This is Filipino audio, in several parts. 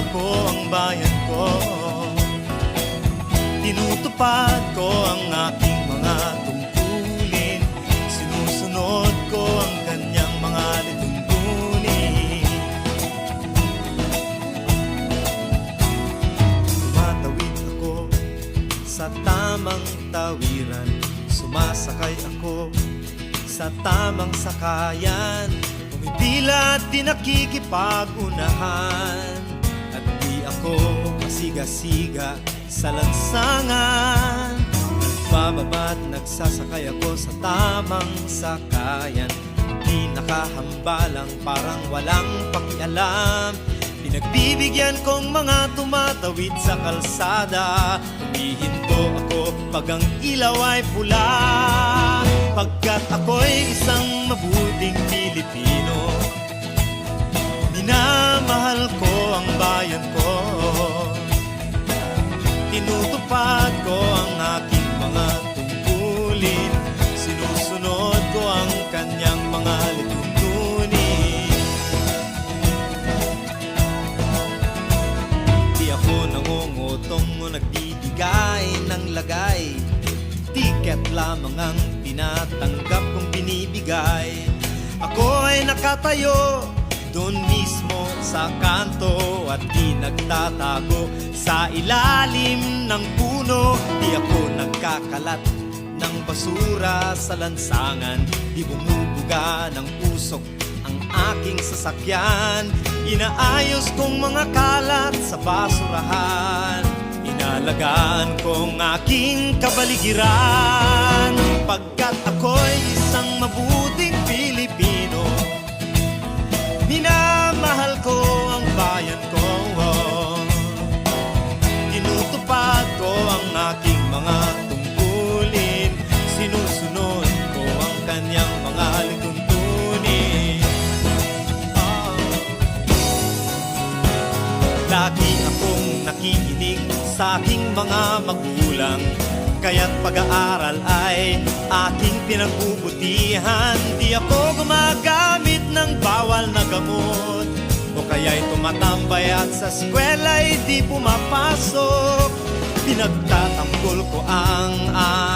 ko ang bayan ko. Tinutupad ko ang aking mga tungkulin. Sinusunod ko ang kanyang mga lituntunin. Tumatawid ako sa tamang tawiran. Sumasakay ako sa tamang sakayan. Pumipila at di nakikipag-unahan. At di ako masiga-siga sa lansangan. Nagbababa at nagsasakay ako sa tamang sakayan. Di nakahambalang parang walang pakialam. Pinagbibigyan kong mga tumatawid sa kalsada. Humihinto ako pag ang ilaw ay pula. Pagkat ako'y isang mabuting Pilipino. Minamahal ko ang bayan ko. Tinutupad ko ang aking mga tungkulin. Sinusunod ko ang kanyang mga lituntunin. Di ako nangungutong o nagbibigay ng lagay. Tiket lamang ang tinatanggap kong binibigay. Ako ay nakatayo doon mismo sa kanto at di nagtatago sa ilalim ng puno. Di ako nagkakalat ng basura sa lansangan. Di bumubuga ng usok ang aking sasakyan. Inaayos kong mga kalat sa basurahan. Inalagaan kong aking kabaligiran. Pagkat ako'y isang mabuting Pilipino. Minamahal ko ang bayan ko. Tinutupad ko ang aking mga tungkulin. Sinusunod ko ang kanyang mga lituntunin. Lagi akong nakikinig sa aking mga magulang. Kaya't pag-aaral ay aking pinagbubutihan. Di ako gumagamit ng bawal na gamot, o kaya'y tumatambay at sa eskwela'y di pumapasok. Pinagtatanggol ko ang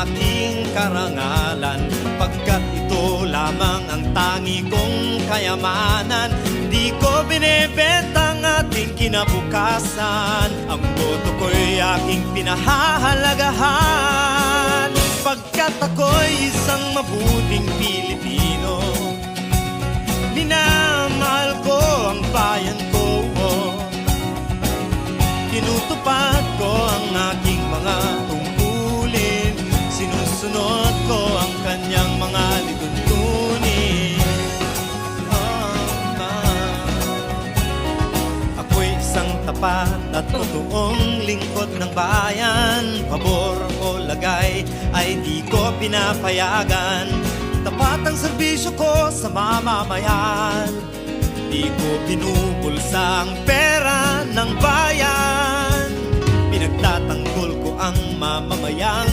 aking karangalan, pagkat ito lamang ang tangi kong kayamanan. Di ko binebenta ang ating kinabukasan. Ang boto ko'y aking pinahahalagahan. Pagkat ako'y isang mabuting Pilipino. Minamahal ko ang bayan ko. Tinutupad ko ang aking mga tungkulin. Sinusunod ko ang kanyang mga lituntunin. Ako'y isang tapat at totoong lingkod ng bayan. Pabor o lagay ay di ko pinapayagan. Tapat ang serbisyo ko sa mamamayan. Di ko binubulsa ang pera ng bayan. Pinagtatanggol ko ang mamamayang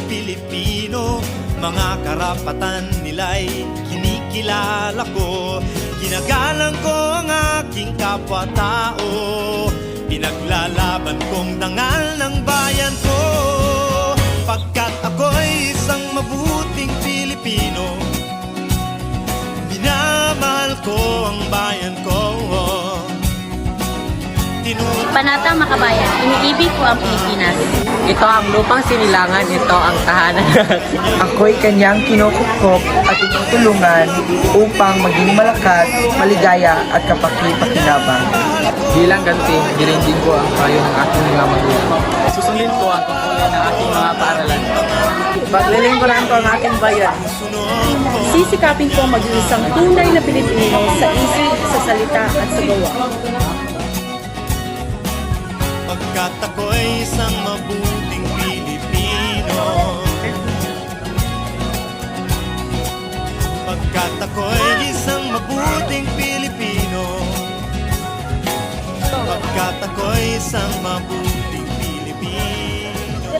Pilipino. Mga karapatan nila'y kinikilala ko. Ginagalang ko ang aking kapwa-tao. Pinaglalaban kong dangal ng bayan ko. Pagkat ako'y isang mabuting Pilipino. Minamahal ko ang bayan ko. Panatang Makabayan, iniibig ko ang Pilipinas. Ito ang lupang sinilangan, ito ang tahanan natin. Ako'y kanyang kinukupkop at itutulungan upang maging malakas, maligaya at kapaki-pakinabang. Bilang ganti, dirindin ko ang payo ng aking mga magulang. Susundin ko ang tungkulin ng aking mga paaralan. Paglilingkuran ko ang aking bayan. Sisikapin ko maging isang tunay na Pilipino sa isip, sa salita at sa gawa. Pagkat ako'y isang mabuting Pilipino. Pagkat ako'y isang mabuting Pilipino. Pagkat ako'y isang mabuting Pilipino.